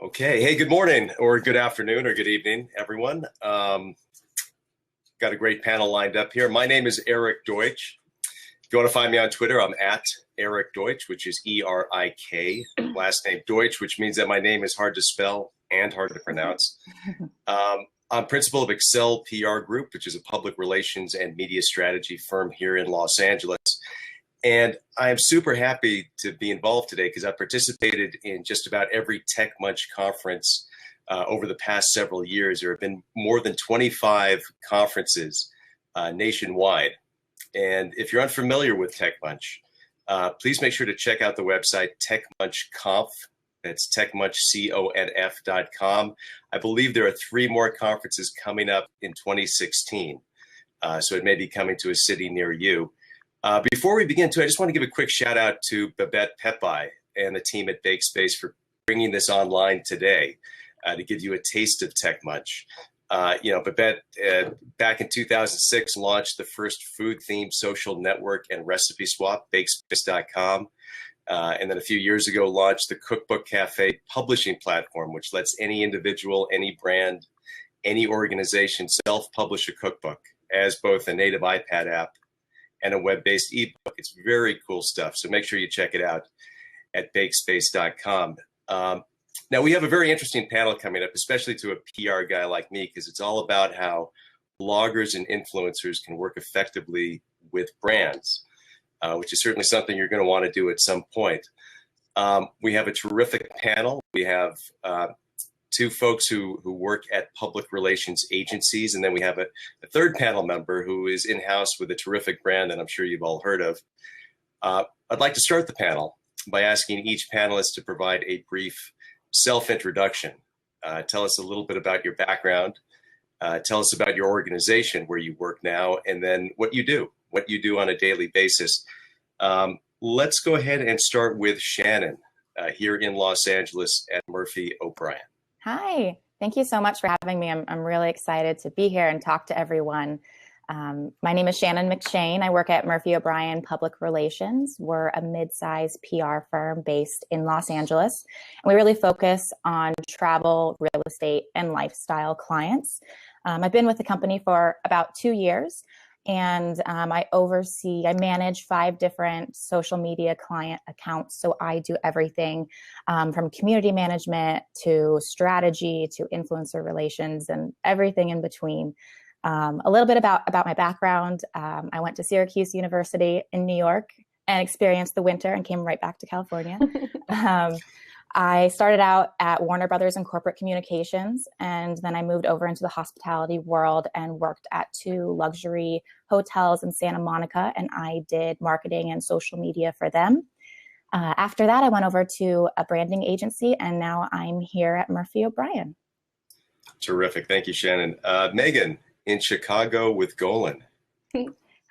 Okay. Hey, good morning or good afternoon or good evening, everyone. Got a great panel lined up here. My name is Eric Deutsch. If you want to find me on Twitter, I'm at Eric Deutsch, which is E-R-I-K. Last name Deutsch, which means that my name is hard to spell and hard to pronounce. I'm principal of Excel PR Group, which is a public relations and media strategy firm here in Los Angeles. And I'm super happy to be involved today because I participated in just about every TECHmunch conference over the past several years. There have been more than 25 conferences nationwide. And if you're unfamiliar with TECHmunch, please make sure to check out the website TECHmunchConf. That's TECHmunchConf.com. I believe there are 3 more conferences coming up in 2016. So it may be coming to a city near you. Before we begin, I just want to give a quick shout out to Babette Pepai and the team at BakeSpace for bringing this online today to give you a taste of TECHmunch. Babette, back in 2006, launched the first food-themed social network and recipe swap, BakeSpace.com. And then a few years ago, launched the Cookbook Cafe publishing platform, which lets any individual, any brand, any organization self-publish a cookbook as both a native iPad app and a web-based ebook. It's very cool stuff. So make sure you check it out at BakeSpace.com. Now, we have a very interesting panel coming up, especially to a PR guy like me, because it's all about how bloggers and influencers can work effectively with brands, which is certainly something you're going to want to do at some point. We have a terrific panel. We have 2 folks who work at public relations agencies, and then we have a third panel member who is in-house with a terrific brand that I'm sure you've all heard of. I'd like to start the panel by asking each panelist to provide a brief self-introduction. Tell us a little bit about your background. Tell us about your organization, where you work now, and then what you do on a daily basis. Let's go ahead and start with Shannon here in Los Angeles at Murphy O'Brien. Hi, thank you so much for having me. I'm really excited to be here and talk to everyone. My name is Shannon McShane. I work at Murphy O'Brien Public Relations. We're a mid-sized PR firm based in Los Angeles. And we really focus on travel, real estate, and lifestyle clients. I've been with the company for about 2 years. And I manage 5 different social media client accounts. So I do everything from community management to strategy to influencer relations and everything in between. A little bit about my background. I went to Syracuse University in New York and experienced the winter and came right back to California. I started out at Warner Brothers in corporate communications, and then I moved over into the hospitality world and worked at 2 luxury hotels in Santa Monica, and I did marketing and social media for them. After that, I went over to a branding agency, and now I'm here at Murphy O'Brien. Terrific. Thank you, Shannon. Megan in Chicago with Golan.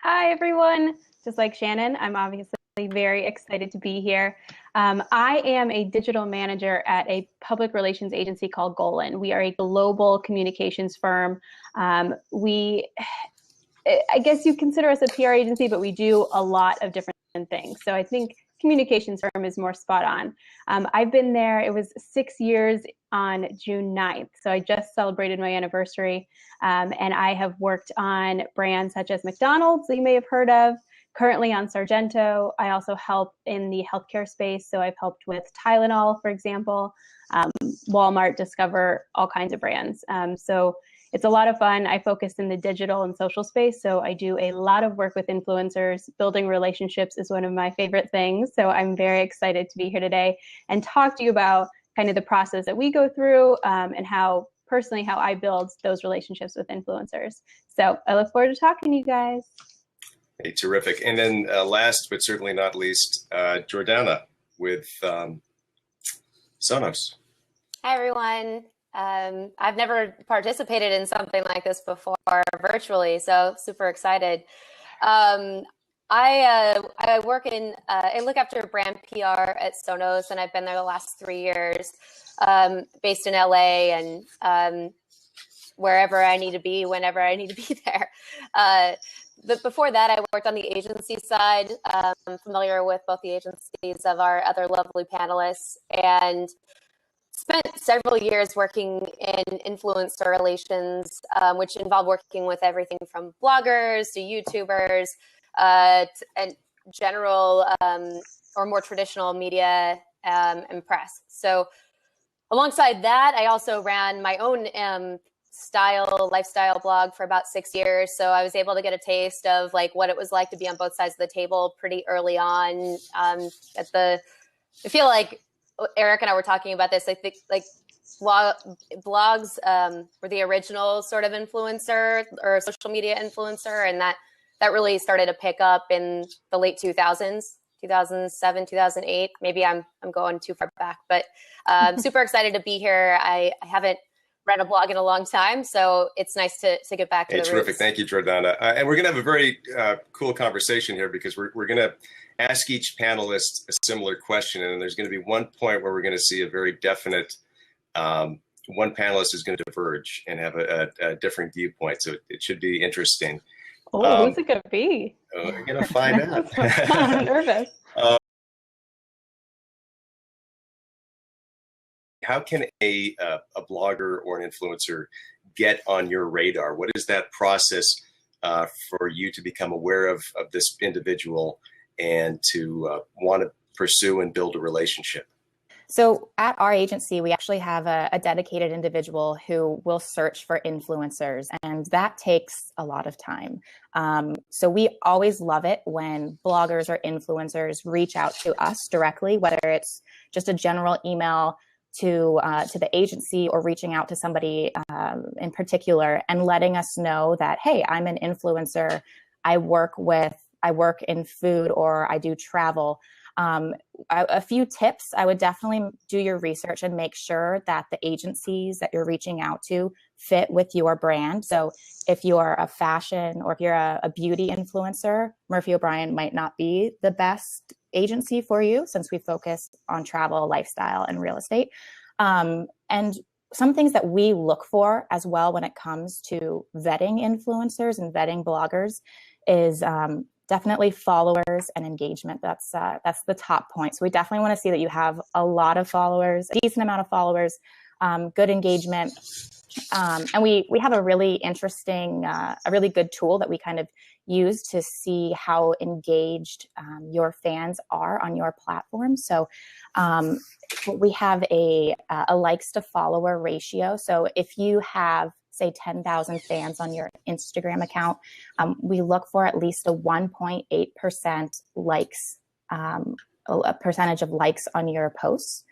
Hi, everyone. Just like Shannon, I'm obviously very excited to be here. I am a digital manager at a public relations agency called Golan. We are a global communications firm. I guess you consider us a PR agency, but we do a lot of different things. So I think communications firm is more spot on. I've been there, it was 6 years on June 9th. So I just celebrated my anniversary. And I have worked on brands such as McDonald's that you may have heard of. Currently on Sargento. I also help in the healthcare space. So I've helped with Tylenol, for example, Walmart, Discover, all kinds of brands. So it's a lot of fun. I focus in the digital and social space. So I do a lot of work with influencers. Building relationships is one of my favorite things. So I'm very excited to be here today and talk to you about kind of the process that we go through and how I build those relationships with influencers. So I look forward to talking to you guys. Hey, terrific. And then last, but certainly not least, Jordana with Sonos. Hi, everyone. I've never participated in something like this before virtually, so super excited. I look after brand PR at Sonos, and I've been there the last 3 years, based in LA and wherever I need to be, whenever I need to be there. But before that, I worked on the agency side. I'm familiar with both the agencies of our other lovely panelists, and spent several years working in influencer relations, which involved working with everything from bloggers to YouTubers and general or more traditional media and press. So alongside that, I also ran my own lifestyle blog for about 6 years. So I was able to get a taste of like what it was like to be on both sides of the table pretty early on. I feel like Eric and I were talking about this. I think like blogs were the original sort of influencer or social media influencer, and that really started to pick up in the late 2000s. 2007, 2008. Maybe I'm going too far back, but super excited to be here. I haven't read a blog in a long time, so it's nice to get back to the terrific. roots. Thank you, Jordana. And we're going to have a very cool conversation here because we're going to ask each panelist a similar question, and there's going to be one point where we're going to see a very definite, one panelist is going to diverge and have a different viewpoint, so it should be interesting. Oh, who's it going to be? We're going to find out. I'm nervous. How can a blogger or an influencer get on your radar? What is that process for you to become aware of this individual and to want to pursue and build a relationship? So at our agency, we actually have a dedicated individual who will search for influencers, and that takes a lot of time. So we always love it when bloggers or influencers reach out to us directly, whether it's just a general email to the agency or reaching out to somebody in particular and letting us know that, hey, I'm an influencer. I work in food, or I do travel. A few tips: I would definitely do your research and make sure that the agencies that you're reaching out to fit with your brand. So if you're a fashion or if you're a beauty influencer, Murphy O'Brien might not be the best agency for you, since we focus on travel, lifestyle, and real estate. And some things that we look for as well when it comes to vetting influencers and vetting bloggers is definitely followers and engagement. That's the top point. So we definitely want to see that you have a lot of followers, a decent amount of followers, good engagement. And we have a really interesting, a really good tool that we kind of use to see how engaged your fans are on your platform. So we have a likes to follower ratio. So if you have, say, 10,000 fans on your Instagram account, we look for at least a 1.8% likes, a percentage of likes on your posts.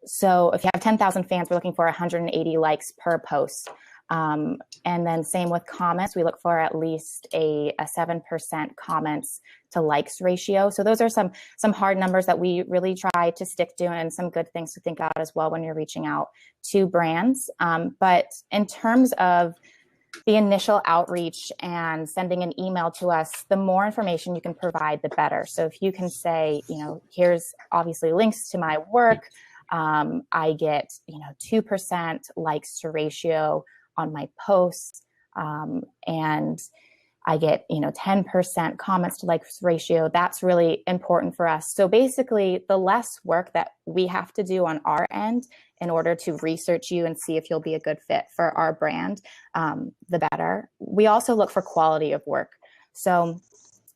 So if you have 10,000 fans, we're looking for 180 likes per post. And then same with comments, we look for at least a 7% comments to likes ratio. So those are some hard numbers that we really try to stick to, and some good things to think about as well when you're reaching out to brands. But in terms of the initial outreach and sending an email to us, the more information you can provide, the better. So if you can say, here's obviously links to my work, I get, 2% likes to ratio on my posts, and I get, 10% comments to likes ratio. That's really important for us. So basically, the less work that we have to do on our end in order to research you and see if you'll be a good fit for our brand, the better. We also look for quality of work. So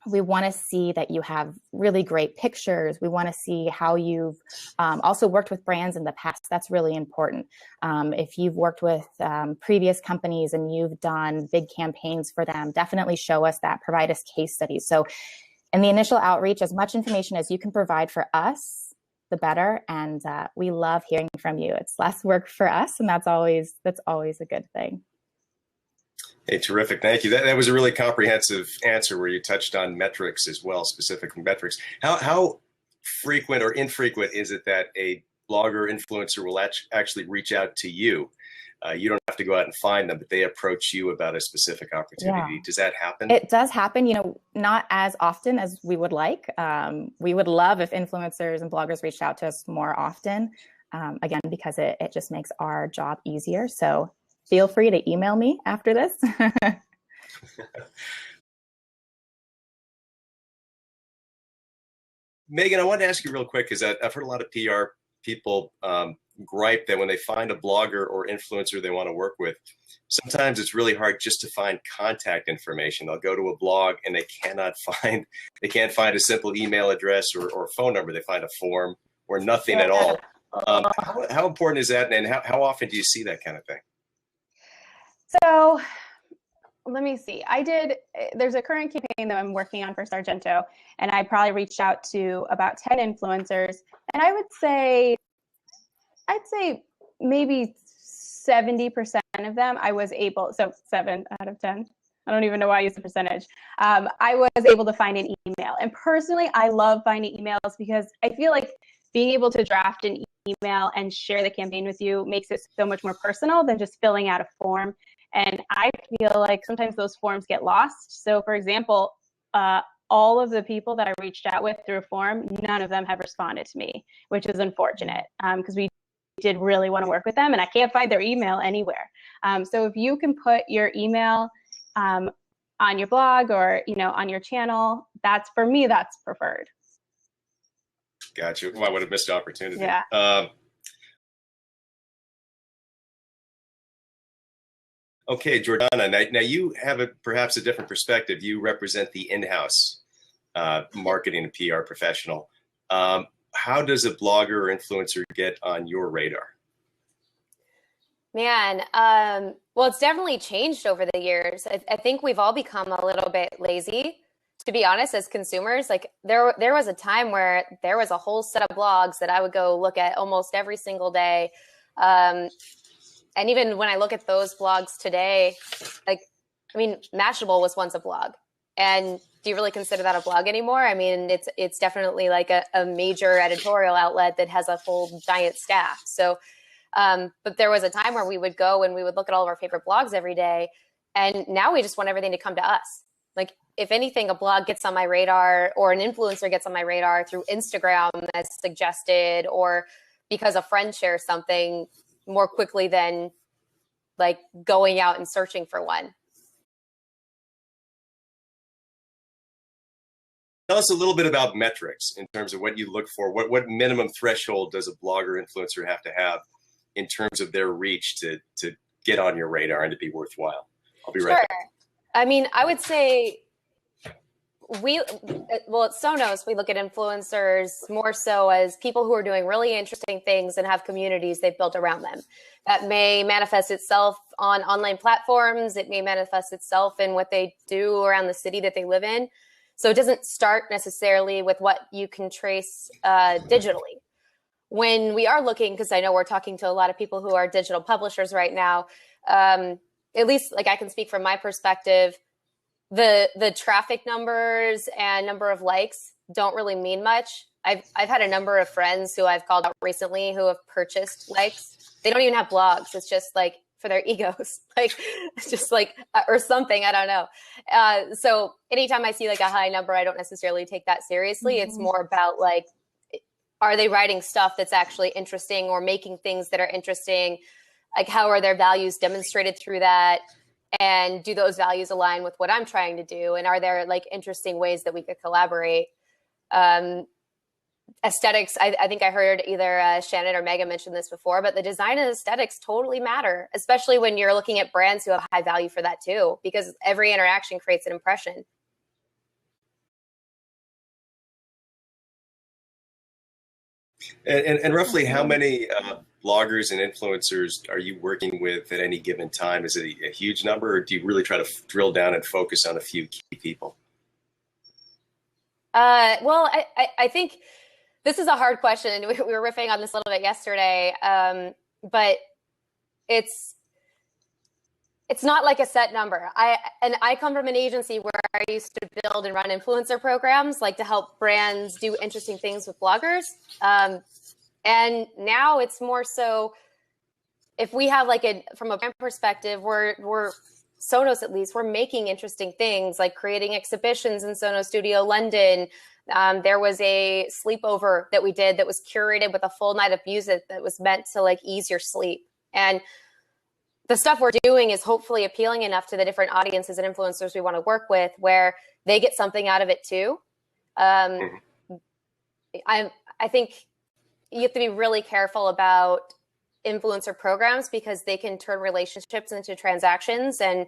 we want to see that you have really great pictures. We want to see how you've also worked with brands in the past. That's really important. If you've worked with previous companies and you've done big campaigns for them, definitely show us that, provide us case studies. So in the initial outreach, as much information as you can provide for us, the better. And we love hearing from you. It's less work for us, and that's always a good thing. Hey, terrific. Thank you. That was a really comprehensive answer where you touched on metrics as well, specific metrics. How frequent or infrequent is it that a blogger influencer will actually reach out to you? You don't have to go out and find them, but they approach you about a specific opportunity. Yeah. Does that happen? It does happen, not as often as we would like. We would love if influencers and bloggers reached out to us more often, again, because it just makes our job easier. So feel free to email me after this. Megan, I wanted to ask you real quick, because I've heard a lot of PR people gripe that when they find a blogger or influencer they want to work with, sometimes it's really hard just to find contact information. They'll go to a blog and they can't find a simple email address or phone number. They find a form or nothing at all. How important is that, and how often do you see that kind of thing? So let me see. There's a current campaign that I'm working on for Sargento, and I probably reached out to about 10 influencers, and I'd say maybe 70% of them I was able, so 7 out of 10. I don't even know why I use the percentage. I was able to find an email. And personally, I love finding emails because I feel like being able to draft an email and share the campaign with you makes it so much more personal than just filling out a form. And I feel like sometimes those forms get lost. So for example, all of the people that I reached out with through a form, none of them have responded to me, which is unfortunate because we did really want to work with them, and I can't find their email anywhere. So if you can put your email on your blog or on your channel, that's preferred. Gotcha. Well, I would have missed the opportunity. Yeah. Okay, Jordana, now you have perhaps a different perspective. You represent the in-house marketing and PR professional. How does a blogger or influencer get on your radar? Man, well, it's definitely changed over the years. I think we've all become a little bit lazy, to be honest, as consumers. Like there was a time where there was a whole set of blogs that I would go look at almost every single day. And even when I look at those blogs today, Mashable was once a blog. And do you really consider that a blog anymore? I mean, it's definitely like a major editorial outlet that has a full giant staff. So, but there was a time where we would go and we would look at all of our favorite blogs every day. And now we just want everything to come to us. Like if anything, a blog gets on my radar or an influencer gets on my radar through Instagram as suggested, or because a friend shares something more quickly than like going out and searching for one. Tell us a little bit about metrics in terms of what you look for. What minimum threshold does a blogger influencer have to have in terms of their reach to get on your radar and to be worthwhile? I'll be right back. I mean, I would say at Sonos, we look at influencers more so as people who are doing really interesting things and have communities they've built around them. That may manifest itself on online platforms. It may manifest itself in what they do around the city that they live in. So it doesn't start necessarily with what you can trace digitally. When we are looking, because I know we're talking to a lot of people who are digital publishers right now, at least like I can speak from my perspective, the traffic numbers and number of likes don't really mean much. I've had a number of friends who I've called out recently who have purchased likes. They don't even have blogs. It's just like for their egos, like it's just like, or something, I don't know. So anytime I see like a high number, I don't necessarily take that seriously. Mm-hmm. It's more about like, are they writing stuff that's actually interesting or making things that are interesting? Like how are their values demonstrated through that? And do those values align with what I'm trying to do? And are there like interesting ways that we could collaborate? Aesthetics, I think I heard either Shannon or Megan mention this before, but the design and aesthetics totally matter, especially when you're looking at brands who have high value for that too, because every interaction creates an impression. And roughly how many bloggers and influencers are you working with at any given time? Is it a huge number, or do you really try to drill down and focus on a few key people? Well, I think this is a hard question, and we were riffing on this a little bit yesterday, but it's not like a set number. I come from an agency where I used to build and run influencer programs, like to help brands do interesting things with bloggers. And now it's more so, if we have like from a brand perspective, we're Sonos, at least, we're making interesting things like creating exhibitions in Sonos Studio London. There was a sleepover that we did that was curated with a full night of music that was meant to like ease your sleep. And the stuff we're doing is hopefully appealing enough to the different audiences and influencers we want to work with where they get something out of it too. I think you have to be really careful about influencer programs because they can turn relationships into transactions. And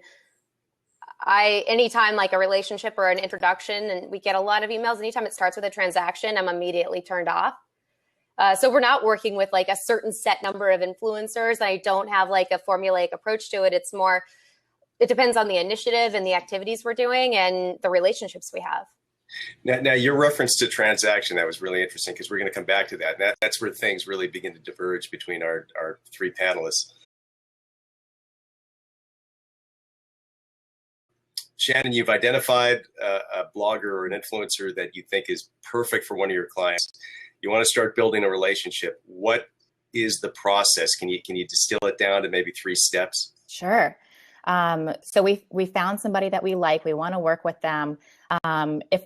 anytime like a relationship or an introduction, and we get a lot of emails, anytime it starts with a transaction, I'm immediately turned off. So we're not working with like a certain set number of influencers. I don't have like a formulaic approach to it. It's more, it depends on the initiative and the activities we're doing and the relationships we have. Now your reference to transaction, that was really interesting because we're going to come back to that. And that's where things really begin to diverge between our three panelists. Shannon, you've identified a blogger or an influencer that you think is perfect for one of your clients. You want to start building a relationship. What is the process? Can you distill it down to maybe 3 steps? Sure. So we found somebody that we like. We want to work with them. If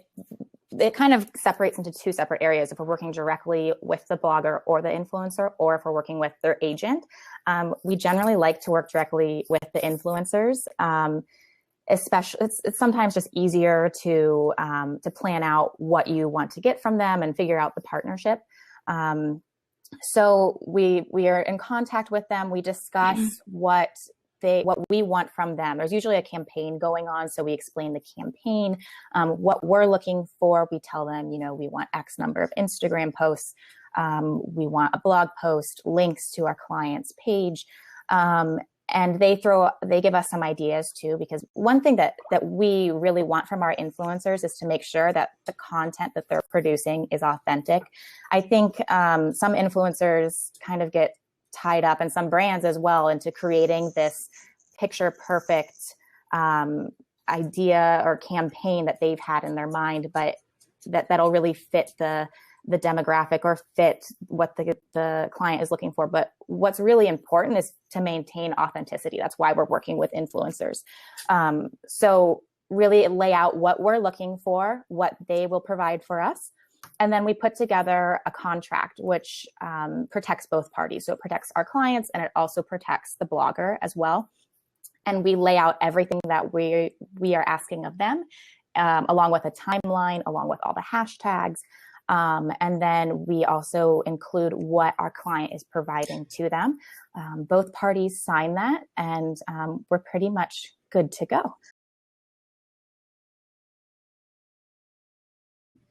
it kind of separates into 2 separate areas, if we're working directly with the blogger or the influencer, or if we're working with their agent, we generally like to work directly with the influencers. Especially, it's sometimes just easier to plan out what you want to get from them and figure out the partnership. So we are in contact with them. We discuss what we want from them. There's usually a campaign going on, so we explain the campaign, what we're looking for. We tell them, we want X number of Instagram posts. We want a blog post, links to our client's page. And they give us some ideas too, because one thing that we really want from our influencers is to make sure that the content that they're producing is authentic. I think some influencers kind of get tied up, and some brands as well, into creating this picture perfect idea or campaign that they've had in their mind, but that'll really fit the demographic or fit what the client is looking for. But what's really important is to maintain authenticity. That's why we're working with influencers. So really lay out what we're looking for, what they will provide for us. And then we put together a contract, which protects both parties. So it protects our clients and it also protects the blogger as well. And we lay out everything that we are asking of them, along with a timeline, along with all the hashtags. And then we also include what our client is providing to them. Both parties sign that, and we're pretty much good to go.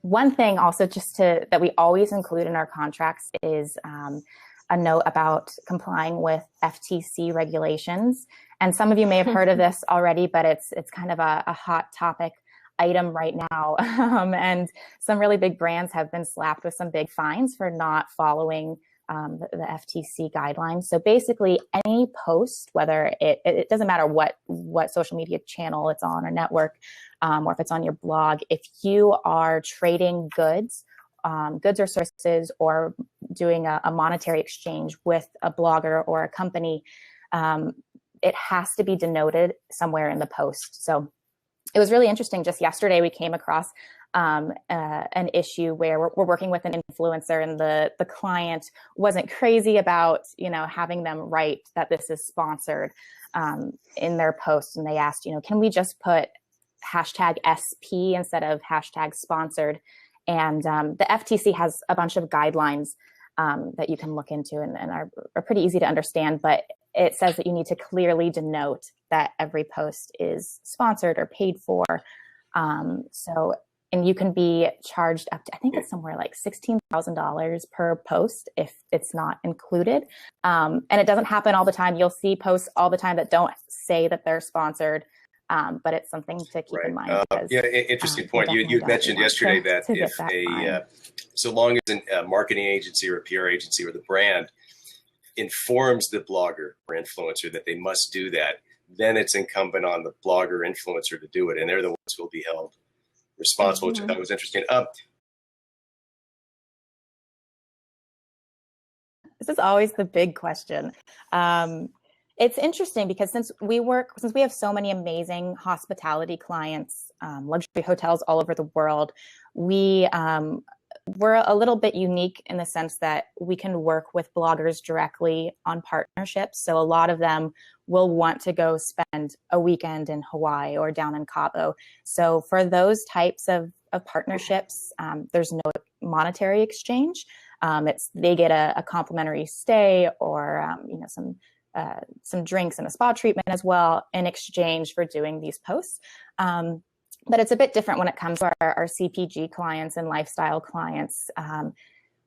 One thing also that we always include in our contracts is a note about complying with FTC regulations. And some of you may have heard of this already, but it's kind of a hot topic item right now. And some really big brands have been slapped with some big fines for not following the FTC guidelines. So basically any post, whether it doesn't matter what social media channel it's on or network, or if it's on your blog, if you are trading goods or services, or doing a monetary exchange with a blogger or a company, it has to be denoted somewhere in the post. So it was really interesting. Just yesterday, we came across an issue where we're working with an influencer, and the client wasn't crazy about having them write that this is sponsored in their post, and they asked, can we just put hashtag SP instead of hashtag sponsored? And the FTC has a bunch of guidelines that you can look into and are pretty easy to understand, but it says that you need to clearly denote that every post is sponsored or paid for. And you can be charged up to, I think it's somewhere like $16,000 per post if it's not included. And it doesn't happen all the time. You'll see posts all the time that don't say that they're sponsored, but it's something to keep in mind. Because, interesting point. You had mentioned yesterday that if so long as a marketing agency or a PR agency or the brand informs the blogger or influencer that they must do that, then it's incumbent on the blogger influencer to do it, and they're the ones who will be held responsible, which I thought was interesting. This is always the big question. It's interesting because since we have so many amazing hospitality clients, luxury hotels all over the world, we're a little bit unique in the sense that we can work with bloggers directly on partnerships. So a lot of them will want to go spend a weekend in Hawaii or down in Cabo. So for those types of partnerships, there's no monetary exchange. They get a complimentary stay or some drinks and a spa treatment as well in exchange for doing these posts. But it's a bit different when it comes to our CPG clients and lifestyle clients.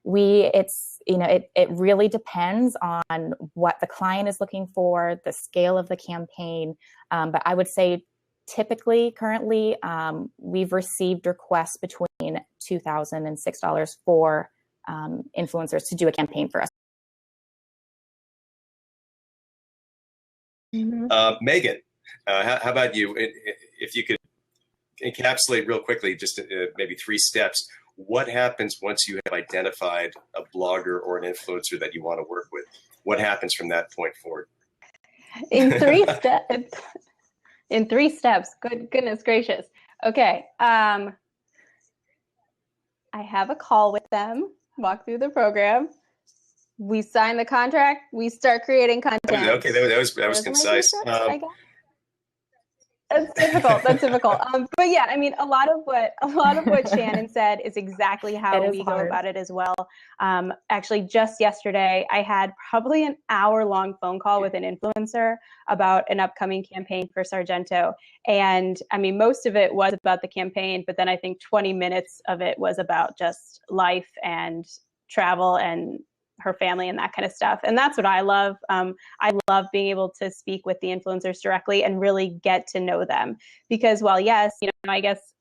It really depends on what the client is looking for, the scale of the campaign. But I would say typically currently we've received requests between $2,000 and $6 for influencers to do a campaign for us. Megan, how about you? If you could encapsulate real quickly, just maybe 3 steps. What happens once you have identified a blogger or an influencer that you want to work with? What happens from that point forward? In 3 steps. In 3 steps. Goodness gracious. Okay. I have a call with them, walk through the program. We sign the contract. We start creating content. Okay, that was concise. That's difficult. But yeah, I mean, a lot of what Shannon said is exactly how we go about it as well. Actually, just yesterday, I had probably an hour-long phone call with an influencer about an upcoming campaign for Sargento. And I mean, most of it was about the campaign, but then I think 20 minutes of it was about just life and travel and her family and that kind of stuff. And that's what I love. I love being able to speak with the influencers directly and really get to know them, because while yes, I guess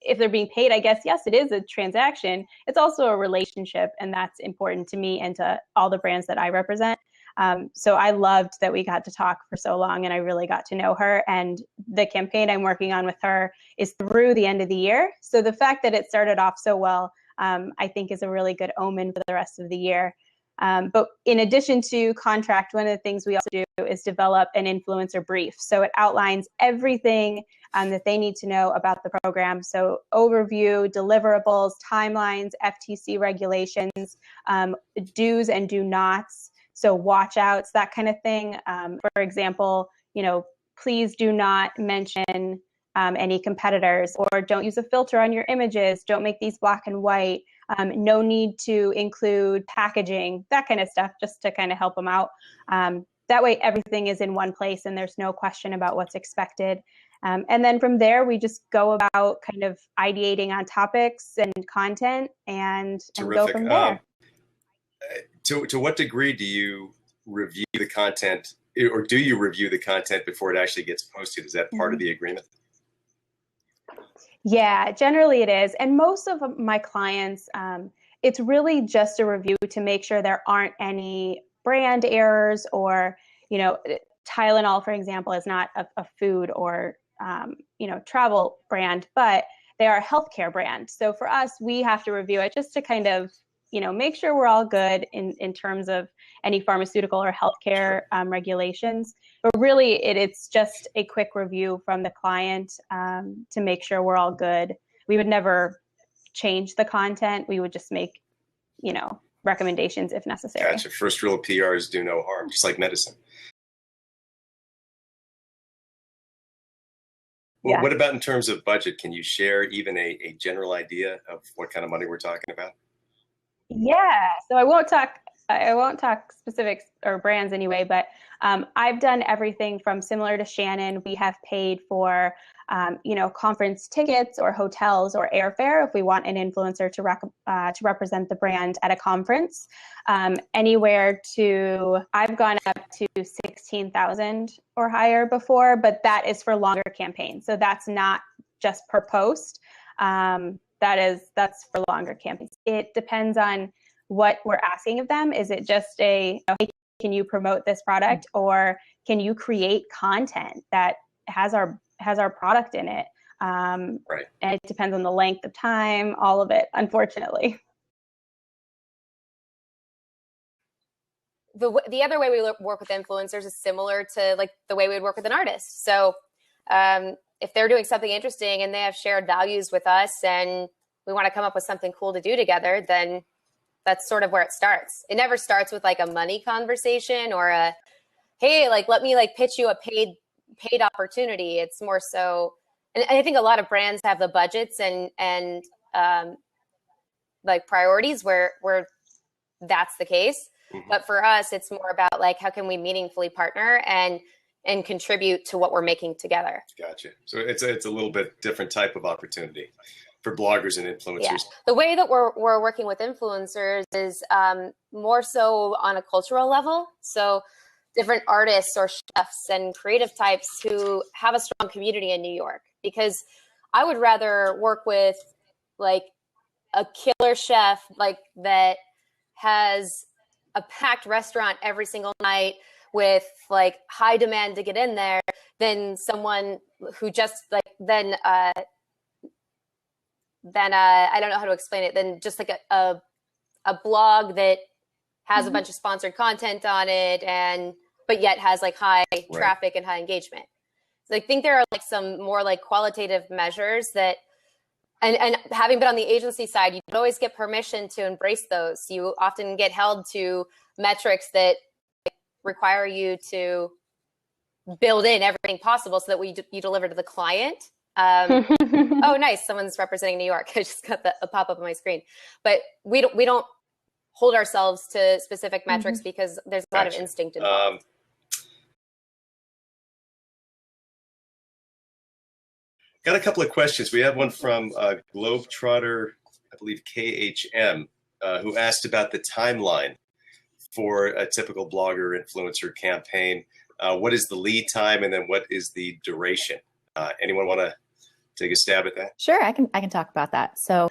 if they're being paid, I guess, yes, it is a transaction. It's also a relationship. And that's important to me and to all the brands that I represent. So I loved that we got to talk for so long and I really got to know her. And the campaign I'm working on with her is through the end of the year. So the fact that it started off so well, I think is a really good omen for the rest of the year. But in addition to contract, one of the things we also do is develop an influencer brief. So it outlines everything that they need to know about the program. So overview, deliverables, timelines, FTC regulations, do's and do nots. So watch outs, that kind of thing. For example, please do not mention any competitors, or don't use a filter on your images. Don't make these black and white. No need to include packaging, that kind of stuff, just to kind of help them out. That way everything is in one place and there's no question about what's expected. And then from there, we just go about kind of ideating on topics and content and go from there. To what degree do you review the content, or do you review the content before it actually gets posted? Is that part of the agreement? Yeah, generally it is. And most of my clients, it's really just a review to make sure there aren't any brand errors, or, Tylenol, for example, is not a food or, travel brand, but they are a healthcare brand. So for us, we have to review it just to kind of, make sure we're all good in terms of any pharmaceutical or healthcare regulations. But really, it's just a quick review from the client to make sure we're all good. We would never change the content. We would just make, recommendations if necessary. Gotcha. First rule of PR is do no harm, just like medicine. Well, yeah. What about in terms of budget? Can you share even a general idea of what kind of money we're talking about? Yeah, so I won't talk specifics or brands anyway, but I've done everything from similar to Shannon. We have paid for, conference tickets or hotels or airfare if we want an influencer to represent the brand at a conference. Anywhere to, I've gone up to 16,000 or higher before, but that is for longer campaigns. So that's not just per post. That's for longer campaigns. It depends on what we're asking of them. Is it just hey, can you promote this product, or can you create content that has our product in it? Right. And it depends on the length of time, all of it, unfortunately. The other way we work with influencers is similar to like the way we would work with an artist. So if they're doing something interesting and they have shared values with us and we want to come up with something cool to do together, then that's sort of where it starts. It never starts with like a money conversation or a, hey, like, let me like pitch you a paid opportunity. It's more so, and I think a lot of brands have the budgets and like priorities where that's the case. But for us, it's more about like, how can we meaningfully partner and contribute to what we're making together. Gotcha. So it's a little bit different type of opportunity for bloggers and influencers. Yeah. The way that we're working with influencers is more so on a cultural level. So different artists or chefs and creative types who have a strong community in New York, because I would rather work with like a killer chef like that has a packed restaurant every single night with like high demand to get in there than someone who just like then I don't know how to explain it, than just like a blog that has a bunch of sponsored content on it but yet has like high traffic and high engagement. So I think there are like some more like qualitative measures that, and having been on the agency side, you don't always get permission to embrace those. You often get held to metrics that require you to build in everything possible so that you deliver to the client. Oh, nice. Someone's representing New York. I just got a pop-up on my screen. But we don't hold ourselves to specific metrics because there's a lot of instinct involved. Got a couple of questions. We have one from Globetrotter, I believe KHM, who asked about the timeline for a typical blogger influencer campaign. What is the lead time, and then what is the duration? Anyone want to take a stab at that? Sure, I can talk about that. So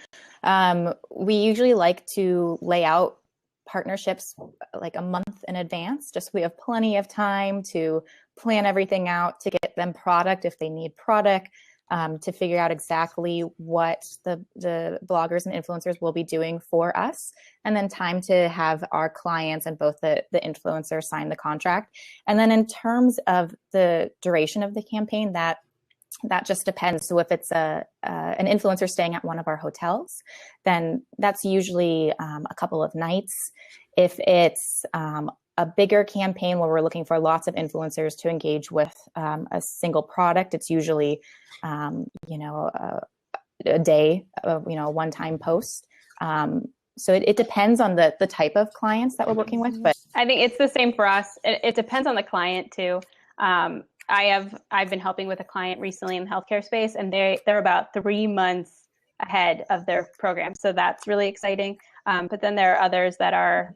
we usually like to lay out partnerships like a month in advance, just so we have plenty of time to plan everything out, to get them product if they need product, to figure out exactly what the bloggers and influencers will be doing for us, and then time to have our clients and both the influencer sign the contract. And then in terms of the duration of the campaign, that just depends. So if it's an influencer staying at one of our hotels, then that's usually a couple of nights. If it's a bigger campaign where we're looking for lots of influencers to engage with a single product, it's usually, a day, a one-time post. So it depends on the type of clients that we're working with. But I think it's the same for us. It depends on the client too. I've been helping with a client recently in the healthcare space, and they're about 3 months ahead of their program. So that's really exciting. But then there are others that are,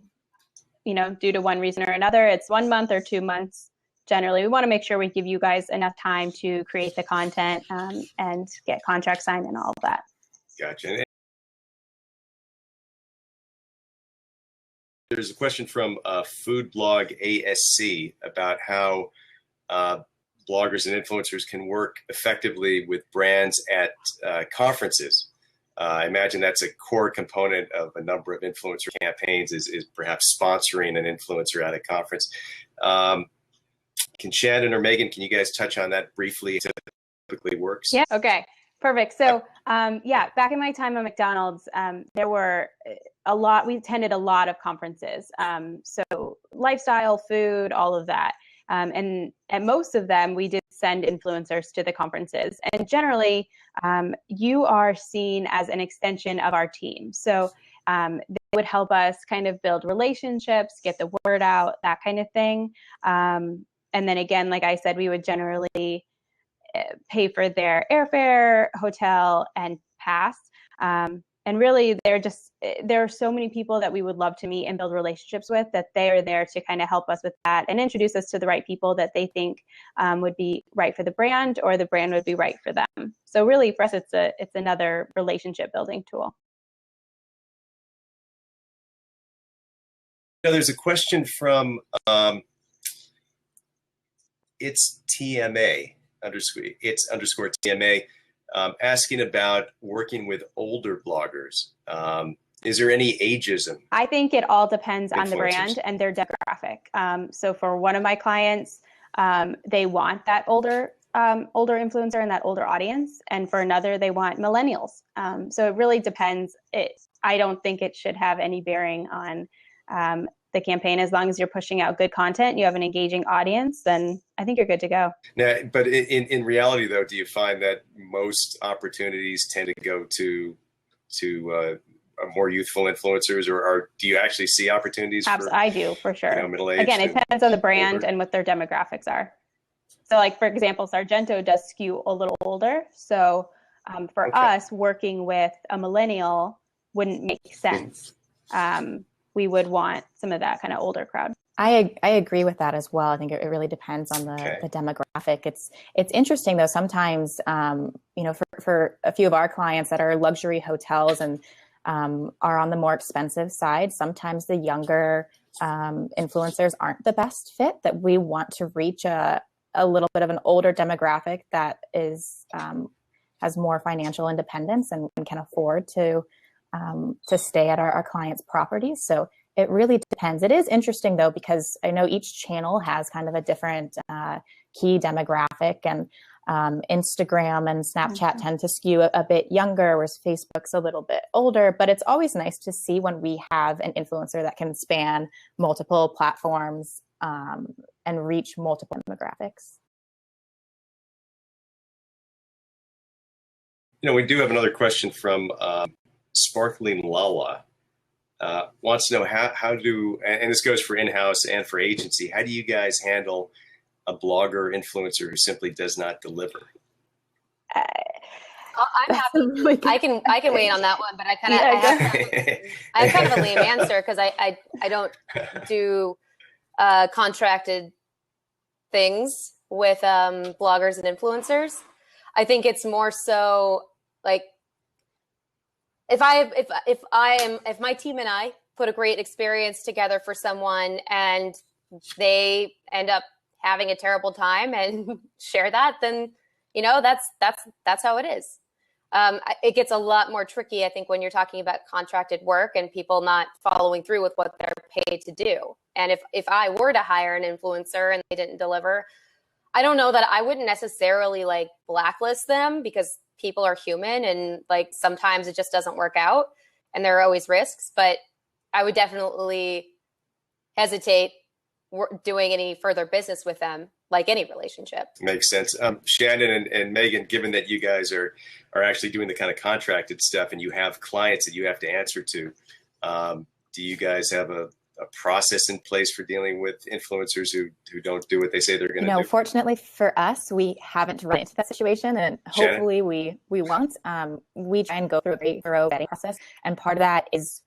due to one reason or another, it's 1 month or 2 months. Generally, we want to make sure we give you guys enough time to create the content and get contracts signed and all of that. Gotcha. There's a question from Food Blog ASC about how bloggers and influencers can work effectively with brands at conferences. I imagine that's a core component of a number of influencer campaigns is perhaps sponsoring an influencer at a conference. Can Shannon or Megan, can you guys touch on that briefly? How it typically works? Yeah. Okay. Perfect. So, back in my time at McDonald's, there were we attended a lot of conferences. So lifestyle, food, all of that. And at most of them, we did send influencers to the conferences. And generally, you are seen as an extension of our team. So they would help us kind of build relationships, get the word out, that kind of thing. And then again, like I said, we would generally pay for their airfare, hotel, and pass. And really, there are so many people that we would love to meet and build relationships with, that they are there to kind of help us with that and introduce us to the right people that they think would be right for the brand, or the brand would be right for them. So really, for us, it's another relationship building tool. There's a question from it's TMA _ TMA. Asking about working with older bloggers. Is there any ageism? I think it all depends on the brand and their demographic. So for one of my clients, they want that older influencer and that older audience. And for another, they want millennials. So it really depends. I don't think it should have any bearing on the campaign. As long as you're pushing out good content, you have an engaging audience, then I think you're good to go. Now, but in reality, though, do you find that most opportunities tend to go to more youthful influencers, or do you actually see opportunities for, I do, for sure. middle-aged? Again, it depends on the brand older? and what their demographics are. So like, for example, Sargento does skew a little older. So for us, working with a millennial wouldn't make sense. We would want some of that kind of older crowd. I agree with that as well. I think it really depends on the demographic. It's interesting though. Sometimes, for a few of our clients that are luxury hotels and are on the more expensive side, sometimes the younger influencers aren't the best fit. That we want to reach a little bit of an older demographic that is has more financial independence and can afford to stay at our clients' properties. So it really depends. It is interesting though, because I know each channel has kind of a different key demographic, and Instagram and Snapchat tend to skew a bit younger, whereas Facebook's a little bit older. But it's always nice to see when we have an influencer that can span multiple platforms and reach multiple demographics. We do have another question from Sparkling Lala. Wants to know how do, and this goes for in-house and for agency, how do you guys handle a blogger influencer who simply does not deliver? I'm happy. I can wait on that one, but I have kind of a lame answer because I don't do contracted things with bloggers and influencers. I think it's more so like if my team and I put a great experience together for someone and they end up having a terrible time and share that, then that's how it is. It gets a lot more tricky, I think, when you're talking about contracted work and people not following through with what they're paid to do. And if I were to hire an influencer and they didn't deliver, I don't know that I wouldn't necessarily like blacklist them, because people are human and like sometimes it just doesn't work out and there are always risks, but I would definitely hesitate doing any further business with them, like any relationship. Makes sense. Shannon and Megan, given that you guys are actually doing the kind of contracted stuff and you have clients that you have to answer to, do you guys have a process in place for dealing with influencers who don't do what they say they're going to do? No, fortunately for us, we haven't run into that situation, and hopefully we won't. We try and go through a very thorough vetting process, and part of that is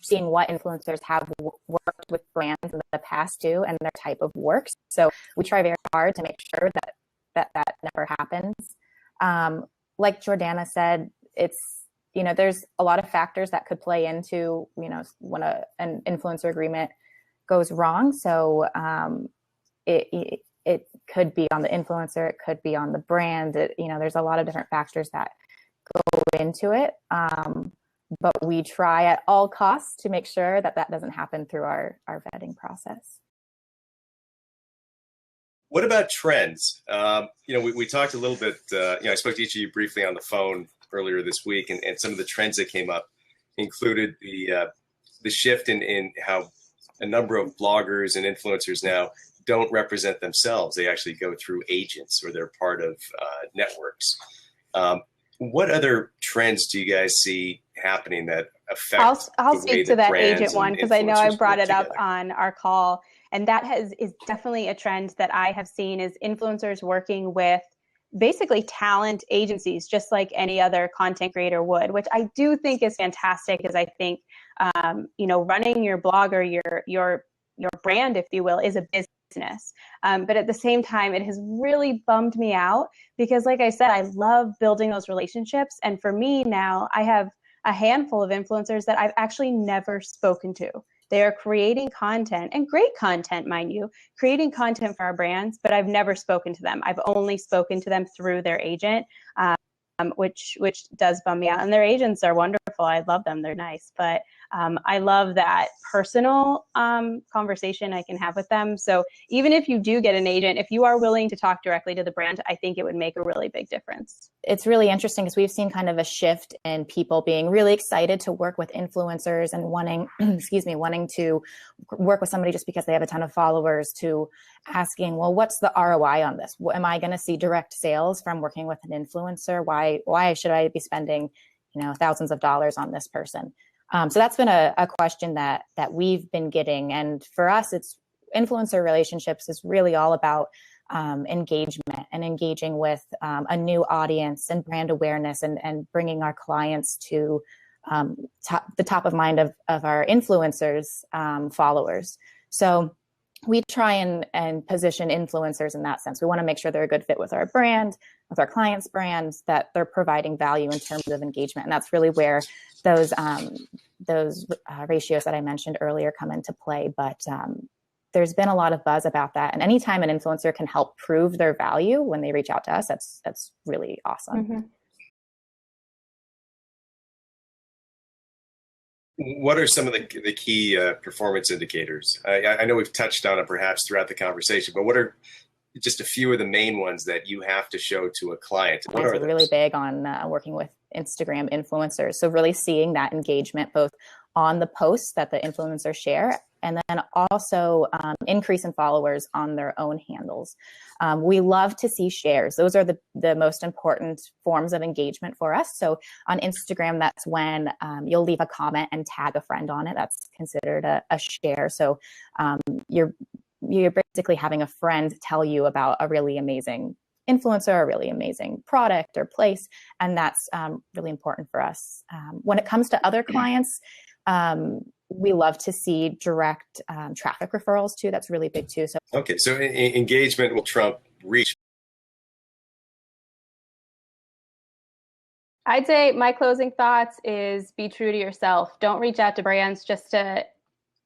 seeing what influencers have worked with brands in the past too, and their type of work. So we try very hard to make sure that never happens. Like Jordana said, it's there's a lot of factors that could play into, when an influencer agreement goes wrong. So it could be on the influencer, it could be on the brand. There's a lot of different factors that go into it. But we try at all costs to make sure that doesn't happen through our vetting process. What about trends? We talked a little bit, I spoke to each of you briefly on the phone earlier this week, and some of the trends that came up included the shift in how a number of bloggers and influencers now don't represent themselves. They actually go through agents, or they're part of networks. What other trends do you guys see happening that affect I'll speak to that agent one, because I know I brought it up together on our call, and that is definitely a trend that I have seen, is influencers working with basically talent agencies, just like any other content creator would, which I do think is fantastic, because I think running your blog or your brand, if you will, is a business. But at the same time, it has really bummed me out, because like I said, I love building those relationships. And for me now, I have a handful of influencers that I've actually never spoken to. They are creating content, and great content, mind you, creating content for our brands, but I've never spoken to them. I've only spoken to them through their agent, which does bum me out. And their agents are wonderful. I love them. They're nice. But I love that personal conversation I can have with them. So even if you do get an agent, if you are willing to talk directly to the brand, I think it would make a really big difference. It's really interesting, because we've seen kind of a shift in people being really excited to work with influencers and wanting to work with somebody just because they have a ton of followers, to asking, well, what's the ROI on this? Am I going to see direct sales from working with an influencer? Why should I be spending, thousands of dollars on this person? So that's been a question that we've been getting. And for us, it's influencer relationships is really all about engagement and engaging with a new audience and brand awareness and bringing our clients to the top of mind of our influencers followers. So we try and position influencers in that sense. We want to make sure they're a good fit with our brand, with our clients' brands, that they're providing value in terms of engagement. And that's really where those ratios that I mentioned earlier come into play. But there's been a lot of buzz about that. And anytime an influencer can help prove their value when they reach out to us, that's really awesome. Mm-hmm. What are some of the key performance indicators? I know we've touched on it perhaps throughout the conversation, but what are just a few of the main ones that you have to show to a client? What are those? Really big on working with Instagram influencers. So really seeing that engagement both on the posts that the influencers share, and then also increase in followers on their own handles. We love to see shares. Those are the most important forms of engagement for us. So on Instagram, that's when you'll leave a comment and tag a friend on it. That's considered a share. So you're basically having a friend tell you about a really amazing influencer, a really amazing product or place. And that's really important for us. When it comes to other clients, we love to see direct traffic referrals too. That's really big too. So okay, so engagement will trump reach. I'd say my closing thoughts is be true to yourself. Don't reach out to brands just to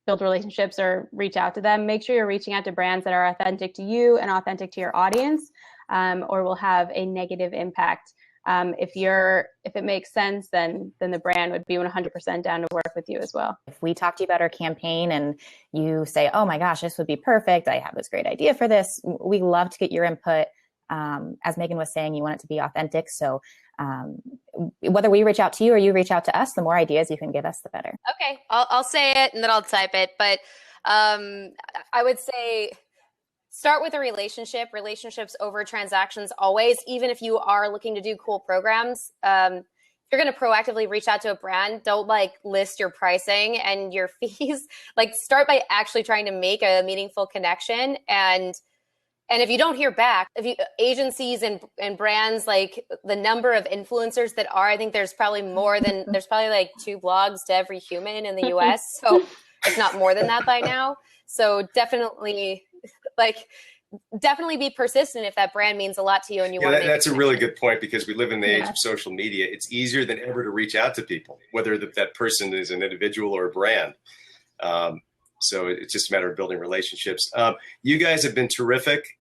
build relationships or reach out to them. Make sure you're reaching out to brands that are authentic to you and authentic to your audience, or will have a negative impact. If it makes sense, then the brand would be 100% down to work with you as well. If we talk to you about our campaign and you say, oh my gosh, this would be perfect, I have this great idea for this, we love to get your input. As Megan was saying, you want it to be authentic. So whether we reach out to you or you reach out to us, the more ideas you can give us, the better. Okay, I'll say it and then I'll type it. But I would say start with a relationship. Relationships over transactions always, even if you are looking to do cool programs. If you're going to proactively reach out to a brand, don't list your pricing and your fees. Start by actually trying to make a meaningful connection. And if you don't hear back, agencies and brands, the number of influencers that are, I think there's probably there's probably 2 blogs to every human in the US. So if not more than that by now. So definitely be persistent if that brand means a lot to you and you want to. That's a really good point, because we live in the age of social media. It's easier than ever to reach out to people, whether that person is an individual or a brand. So it's just a matter of building relationships. You guys have been terrific.